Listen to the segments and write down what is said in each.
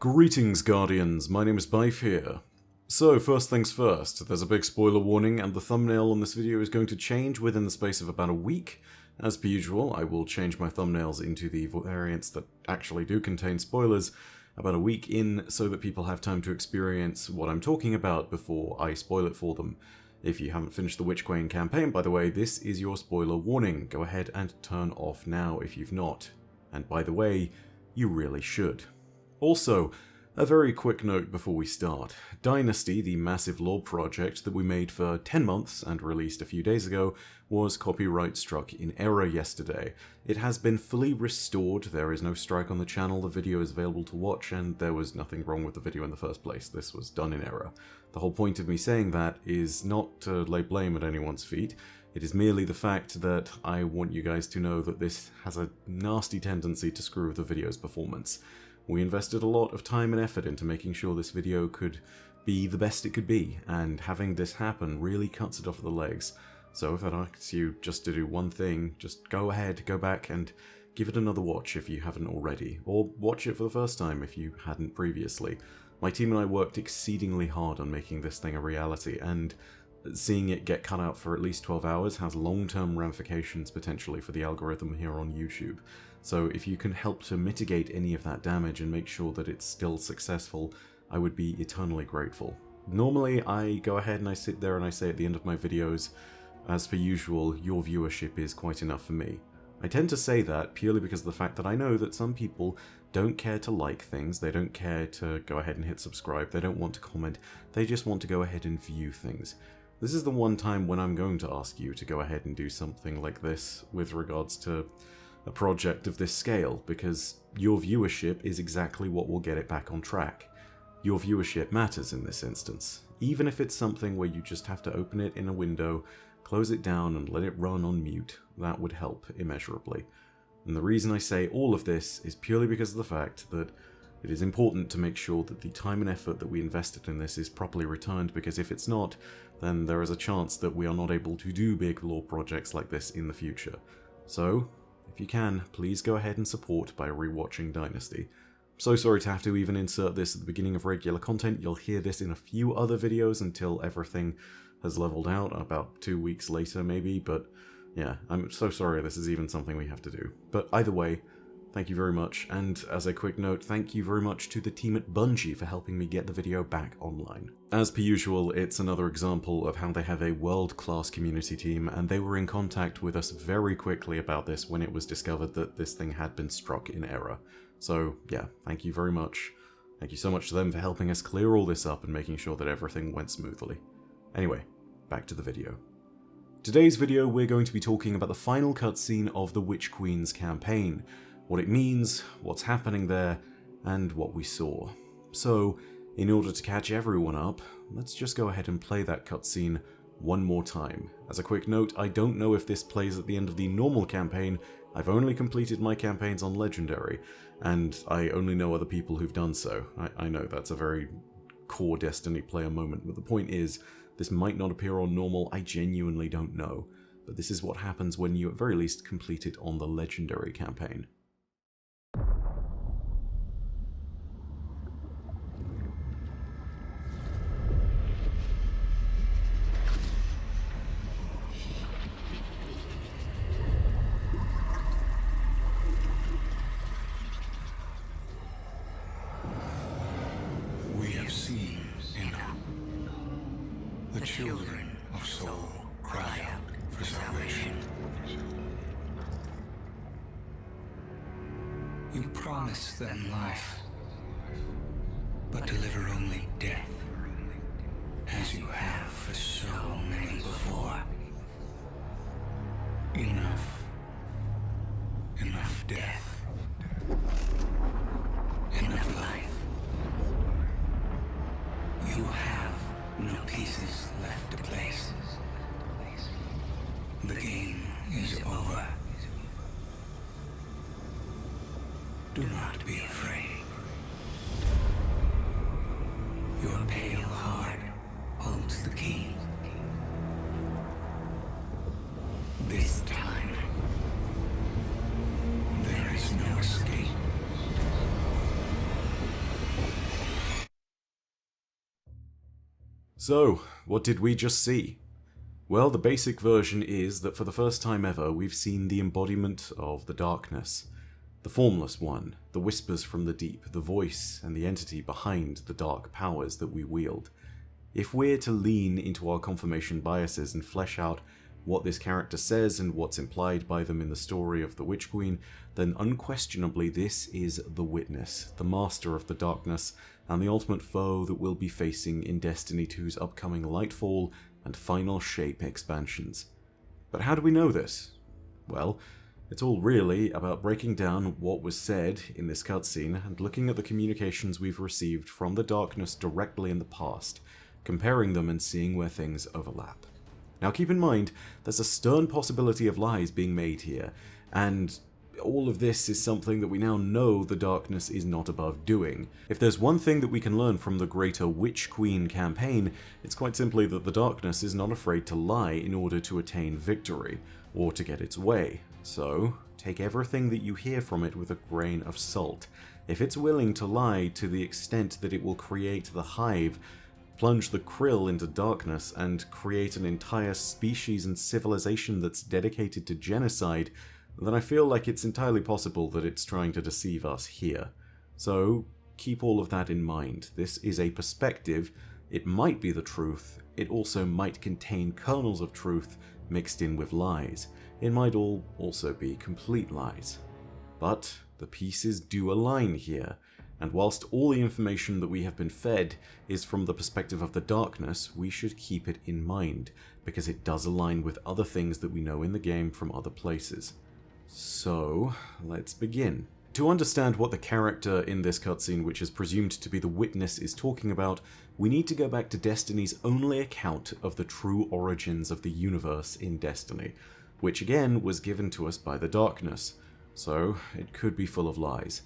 Greetings, Guardians. My name is Bife here. So, first things first, there's a big spoiler warning, and the thumbnail on this video is going to change within the space of about a week. As per usual, I will change my thumbnails into the variants that actually do contain spoilers about a week in, so that people have time to experience what I'm talking about before I spoil it for them. If you haven't finished the Witch Queen campaign, by the way, this is your spoiler warning. Go ahead and turn off now if you've not. And by the way, you really should. Also, a very quick note before we start. Dynasty, the massive lore project that we made for 10 months and released a few days ago, was copyright struck in error yesterday. It has been fully restored, there is no strike on the channel, the video is available to watch, and there was nothing wrong with the video in the first place. This was done in error. The whole point of me saying that is not to lay blame at anyone's feet. It is merely the fact that I want you guys to know that this has a nasty tendency to screw with the video's performance. We invested a lot of time and effort into making sure this video could be the best it could be, and having this happen really cuts it off at the legs. So if I'd ask you just to do one thing, just go ahead, go back and give it another watch if you haven't already, or watch it for the first time if you hadn't previously. My team and I worked exceedingly hard on making this thing a reality, and seeing it get cut out for at least 12 hours has long-term ramifications potentially for the algorithm here on YouTube. So if you can help to mitigate any of that damage and make sure that it's still successful, I would be eternally grateful. Normally I go ahead and I sit there and I say at the end of my videos, as per usual, your viewership is quite enough for me. I tend to say that purely because of the fact that I know that some people don't care to like things, they don't care to go ahead and hit subscribe, they don't want to comment, they just want to go ahead and view things. This is the one time when I'm going to ask you to go ahead and do something like this with regards to a project of this scale, because your viewership is exactly what will get it back on track. Your viewership matters in this instance, even if it's something where you just have to open it in a window, close it down and let it run on mute. That would help immeasurably. And the reason I say all of this is purely because of the fact that it is important to make sure that the time and effort that we invested in this is properly returned, because if it's not, then there is a chance that we are not able to do big lore projects like this in the future. So, if you can, please go ahead and support by rewatching Dynasty. So sorry to have to even insert this at the beginning of regular content. You'll hear this in a few other videos until everything has leveled out, about 2 weeks later maybe, but yeah, I'm so sorry this is even something we have to do. But either way, thank you very much, and as a quick note, thank you very much to the team at Bungie for helping me get the video back online. As per usual, it's another example of how they have a world-class community team, and they were in contact with us very quickly about this when it was discovered that this thing had been struck in error. So yeah, thank you very much. Thank you so much to them for helping us clear all this up and making sure that everything went smoothly. Anyway, back to the video. Today's video we're going to be talking about the final cutscene of the Witch Queen's campaign, what it means, what's happening there, and what we saw. So, in order to catch everyone up, let's just go ahead and play that cutscene one more time. As a quick note, I don't know if this plays at the end of the normal campaign. I've only completed my campaigns on Legendary, and I only know other people who've done so. I know that's a very core Destiny player moment, but the point is, this might not appear on normal, I genuinely don't know. But this is what happens when you at very least complete it on the Legendary campaign. The children of Soul cry out for salvation. You promise them life, but deliver only death, as you have for so many before. Enough. Enough death. Enough life. You have no pieces left to place. The game is over. Do not be afraid. Your pale heart holds the key. This time, there is no escape. So, what did we just see? Well, the basic version is that for the first time ever, we've seen the embodiment of the darkness. The formless one, the whispers from the deep, the voice and the entity behind the dark powers that we wield. If we're to lean into our confirmation biases and flesh out what this character says and what's implied by them in the story of the Witch Queen, then unquestionably this is the Witness, the master of the darkness, and the ultimate foe that we'll be facing in Destiny 2's upcoming Lightfall and Final Shape expansions. But how do we know this? Well, it's all really about breaking down what was said in this cutscene and looking at the communications we've received from the darkness directly in the past, comparing them and seeing where things overlap. Now keep in mind, there's a stern possibility of lies being made here, and all of this is something that we now know the darkness is not above doing. If there's one thing that we can learn from the greater Witch Queen campaign, it's quite simply that the darkness is not afraid to lie in order to attain victory, or to get its way. So, take everything that you hear from it with a grain of salt. If it's willing to lie to the extent that it will create the hive, plunge the Krill into darkness, and create an entire species and civilization that's dedicated to genocide, then I feel like it's entirely possible that it's trying to deceive us here. So, keep all of that in mind. This is a perspective. It might be the truth. It also might contain kernels of truth mixed in with lies. It might all also be complete lies. But the pieces do align here, and whilst all the information that we have been fed is from the perspective of the darkness, we should keep it in mind, because it does align with other things that we know in the game from other places. So, let's begin. To understand what the character in this cutscene, which is presumed to be the Witness, is talking about, we need to go back to Destiny's only account of the true origins of the universe in Destiny, which again was given to us by the darkness, so it could be full of lies.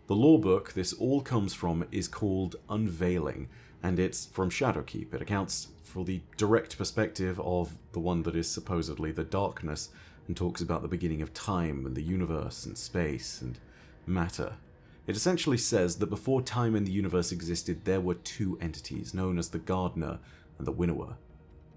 The lore book this all comes from is called Unveiling, and it's from Shadowkeep. It accounts for the direct perspective of the one that is supposedly the darkness, and talks about the beginning of time and the universe and space and matter. It essentially says that before time and the universe existed, there were two entities known as the Gardener and the Winnower.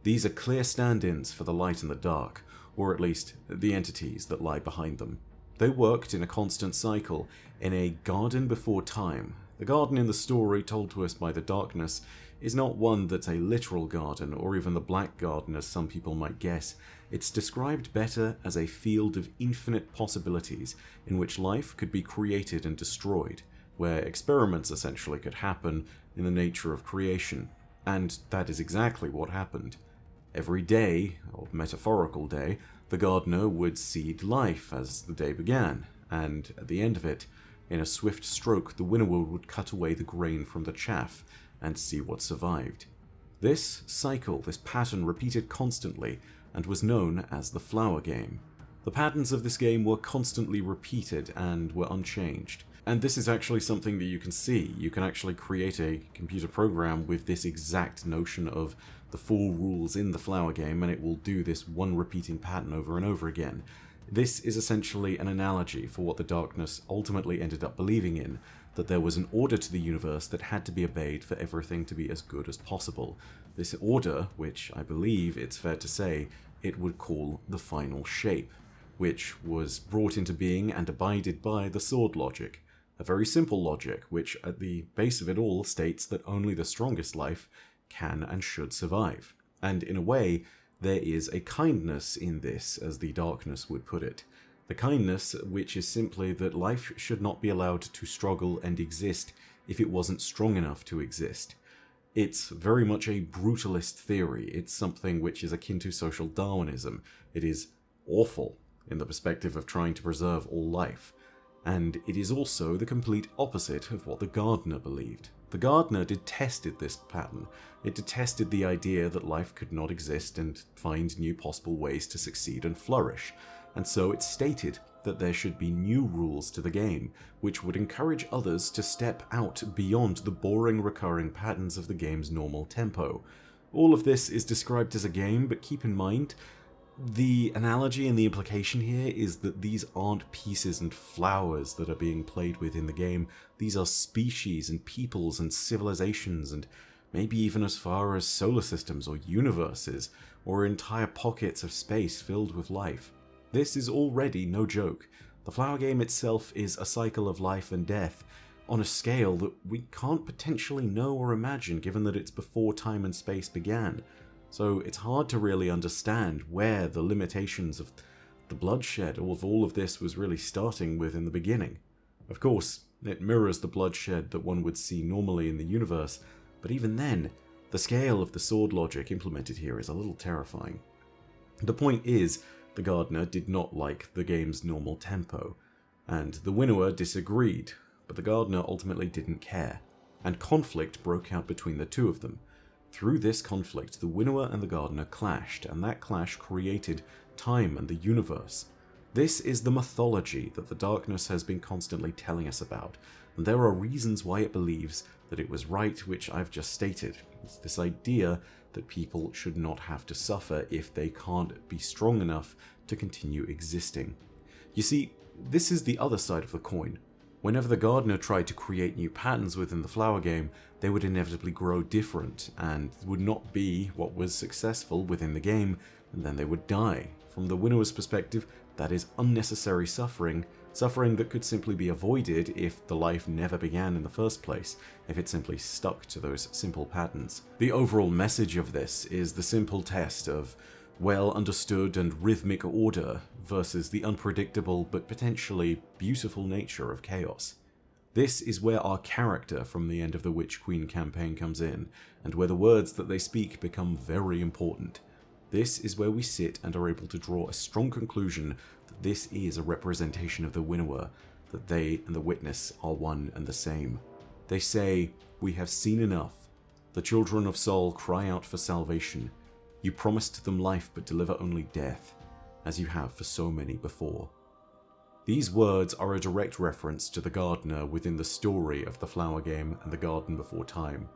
These are clear stand-ins for the light and the dark, or at least the entities that lie behind them. They worked in a constant cycle, in a garden before time. The garden in the story told to us by the darkness is not one that's a literal garden, or even the Black Garden as some people might guess. It's described better as a field of infinite possibilities in which life could be created and destroyed, where experiments essentially could happen in the nature of creation. And that is exactly what happened. Every day, or metaphorical day, the gardener would seed life as the day began, and at the end of it, in a swift stroke, the winnower would cut away the grain from the chaff and see what survived. This cycle, this pattern repeated constantly, and was known as the Flower Game. The patterns of this game were constantly repeated and were unchanged. And this is actually something that you can see. You can actually create a computer program with this exact notion of the 4 rules in the Flower Game, and it will do this one repeating pattern over and over again. This is essentially an analogy for what the darkness ultimately ended up believing in, that there was an order to the universe that had to be obeyed for everything to be as good as possible. This order, which I believe it's fair to say it would call the Final Shape, which was brought into being and abided by the sword logic. A very simple logic, which at the base of it all states that only the strongest life can and should survive. And in a way, there is a kindness in this, as the darkness would put it. The kindness which is simply that life should not be allowed to struggle and exist if it wasn't strong enough to exist. It's very much a brutalist theory. It's something which is akin to social Darwinism. It is awful in the perspective of trying to preserve all life. And it is also the complete opposite of what the Gardener believed. The Gardener detested this pattern. It detested the idea that life could not exist and find new possible ways to succeed and flourish. And so it stated that there should be new rules to the game, which would encourage others to step out beyond the boring recurring patterns of the game's normal tempo. All of this is described as a game, but keep in mind, the analogy and the implication here is that these aren't pieces and flowers that are being played with in the game. These are species and peoples and civilizations and maybe even as far as solar systems or universes, or entire pockets of space filled with life. This is already no joke. The Flower Game itself is a cycle of life and death, on a scale that we can't potentially know or imagine given that it's before time and space began. So it's hard to really understand where the limitations of the bloodshed of all of this was really starting with in the beginning. Of course, it mirrors the bloodshed that one would see normally in the universe, but even then, the scale of the sword logic implemented here is a little terrifying. The point is, the Gardener did not like the game's normal tempo, and the Winnower disagreed, but the Gardener ultimately didn't care, and conflict broke out between the two of them. Through this conflict, the Winnower and the Gardener clashed, and that clash created time and the universe. This is the mythology that the darkness has been constantly telling us about, and there are reasons why it believes that it was right, which I've just stated. It's this idea that people should not have to suffer if they can't be strong enough to continue existing. You see, this is the other side of the coin. Whenever the Gardener tried to create new patterns within the Flower Game, they would inevitably grow different, and would not be what was successful within the game, and then they would die. From the Winnower's perspective, that is unnecessary suffering that could simply be avoided if the life never began in the first place, if it simply stuck to those simple patterns. The overall message of this is the simple test of well understood and rhythmic order versus the unpredictable but potentially beautiful nature of chaos. This is where our character from the End of the Witch Queen campaign comes in, and where the words that they speak become very important. This is where we sit and are able to draw a strong conclusion that this is a representation of the Winnower, that they and the Witness are one and the same. They say, "We have seen enough. The children of Sol cry out for salvation. You promised them life but deliver only death, as you have for so many before." These words are a direct reference to the Gardener within the story of the Flower Game and the Garden Before Time,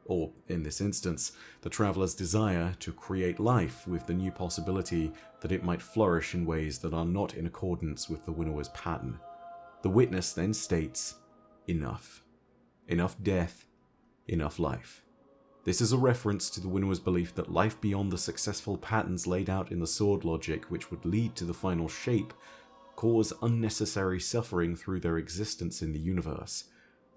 or, in this instance, the Traveler's desire to create life with the new possibility that it might flourish in ways that are not in accordance with the Winnower's pattern. The Witness then states, "Enough. Enough death, enough life." This is a reference to the Winnower's belief that life beyond the successful patterns laid out in the sword logic which would lead to the final shape cause unnecessary suffering through their existence in the universe.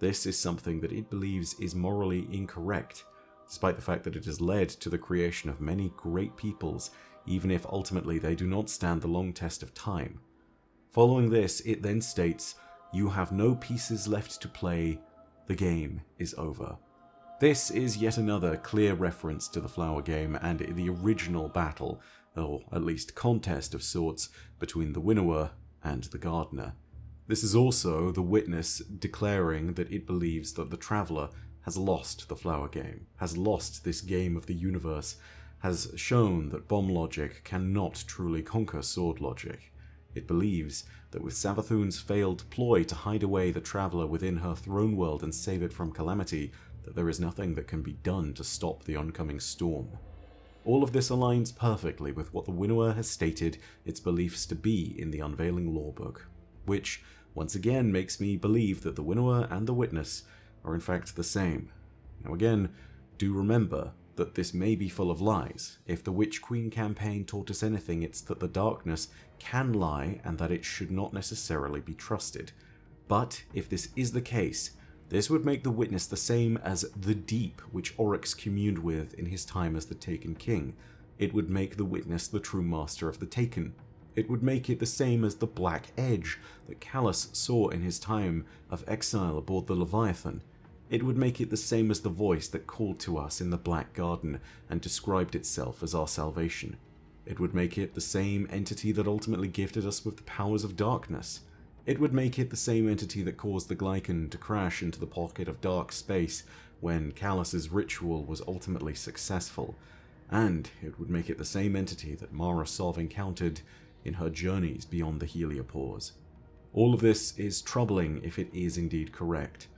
This is something that it believes is morally incorrect, despite the fact that it has led to the creation of many great peoples, even if ultimately they do not stand the long test of time. Following this, it then states, "You have no pieces left to play, the game is over." This is yet another clear reference to the Flower Game and the original battle, or at least contest of sorts, between the Winnower and the Gardener. This is also the Witness declaring that it believes that the Traveler has lost the Flower Game, has lost this game of the universe, has shown that bomb logic cannot truly conquer sword logic. It believes that with Savathun's failed ploy to hide away the Traveler within her throne world and save it from calamity, that there is nothing that can be done to stop the oncoming storm. All of this aligns perfectly with what the Winnower has stated its beliefs to be in the Unveiling Lorebook, which once again makes me believe that the Winnower and the Witness are in fact the same. Now again, do remember that this may be full of lies. If the Witch Queen campaign taught us anything, it's that the darkness can lie and that it should not necessarily be trusted. But if this is the case, this would make the Witness the same as the Deep, which Oryx communed with in his time as the Taken King. It would make the Witness the true master of the Taken. It would make it the same as the Black Edge that Callus saw in his time of exile aboard the Leviathan. It would make it the same as the voice that called to us in the Black Garden and described itself as our salvation. It would make it the same entity that ultimately gifted us with the powers of darkness. It would make it the same entity that caused the Glycan to crash into the pocket of dark space when Callus's ritual was ultimately successful, and it would make it the same entity that Mara Sov encountered in her journeys beyond the Heliopause. All of this is troubling if it is indeed correct,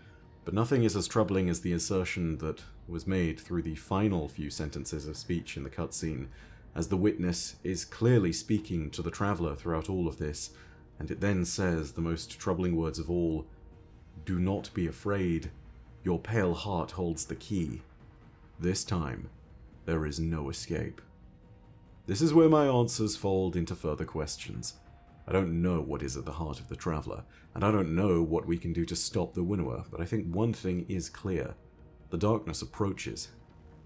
but nothing is as troubling as the assertion that was made through the final few sentences of speech in the cutscene, as the Witness is clearly speaking to the Traveler throughout all of this, and it then says the most troubling words of all, "Do not be afraid, your pale heart holds the key. This time, there is no escape. This is where my answers fold into further questions. I don't know what is at the heart of the Traveler, and I don't know what we can do to stop the Winnower, but I think one thing is clear. The darkness approaches,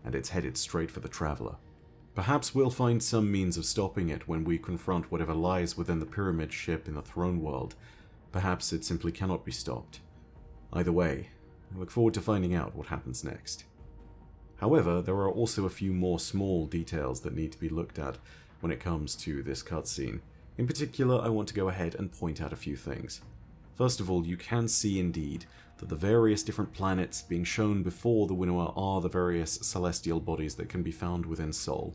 and it's headed straight for the Traveler. Perhaps we'll find some means of stopping it when we confront whatever lies within the pyramid ship in the throne world. Perhaps it simply cannot be stopped. Either way, I look forward to finding out what happens next. However, there are also a few more small details that need to be looked at when it comes to this cutscene. In particular, I want to go ahead and point out a few things. First of all, you can see indeed that the various different planets being shown before the Winnower are the various celestial bodies that can be found within Sol.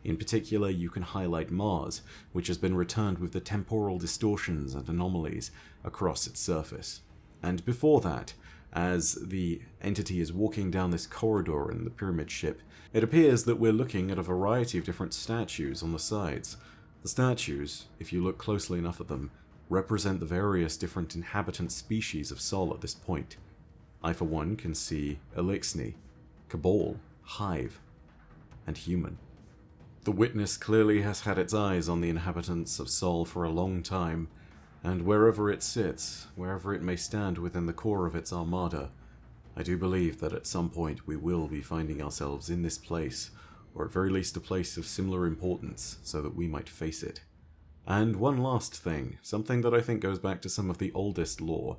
In particular, you can highlight Mars, which has been returned with the temporal distortions and anomalies across its surface. And before that, as the entity is walking down this corridor in the pyramid ship, it appears that we're looking at a variety of different statues on the sides. The statues, if you look closely enough at them, represent the various different inhabitant species of Sol at this point. I, for one, can see Eliksni, Cabal, Hive, and Human. The Witness clearly has had its eyes on the inhabitants of Sol for a long time, and wherever it sits, wherever it may stand within the core of its armada, I do believe that at some point we will be finding ourselves in this place, or at very least a place of similar importance, so that we might face it. And one last thing, something that I think goes back to some of the oldest lore.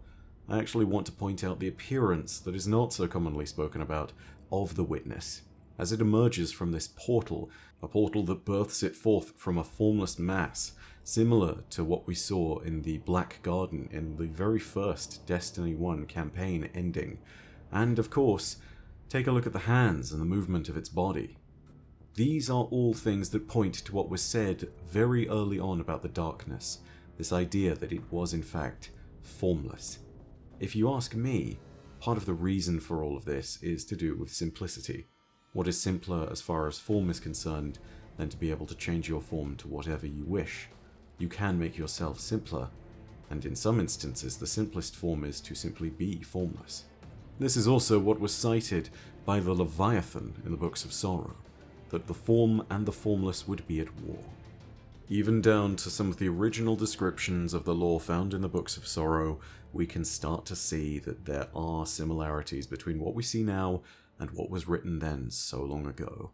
I actually want to point out the appearance that is not so commonly spoken about of the Witness. As it emerges from this portal, a portal that births it forth from a formless mass, similar to what we saw in the Black Garden in the very first Destiny 1 campaign ending. And of course, take a look at the hands and the movement of its body. These are all things that point to what was said very early on about the darkness, this idea that it was in fact formless. If you ask me, part of the reason for all of this is to do with simplicity. What is simpler as far as form is concerned than to be able to change your form to whatever you wish? You can make yourself simpler, and in some instances the simplest form is to simply be formless. This is also what was cited by the Leviathan in the Books of Sorrow, that the form and the formless would be at war. Even down to some of the original descriptions of the lore found in the Books of Sorrow, we can start to see that there are similarities between what we see now and what was written then so long ago.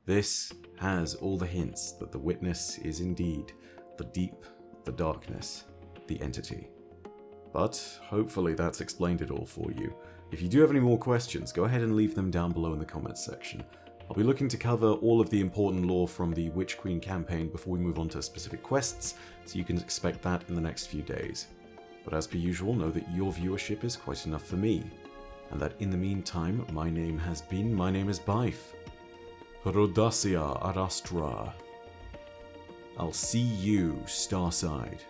This has all the hints that the Witness is indeed the deep, the darkness, the entity. But hopefully that's explained it all for you. If you do have any more questions, go ahead and leave them down below in the comments section. I'll be looking to cover all of the important lore from the Witch Queen campaign before we move on to specific quests, so you can expect that in the next few days. But as per usual, know that your viewership is quite enough for me, and that in the meantime, my name is Byf. Rhodacia ad Astra. I'll see you, Starside.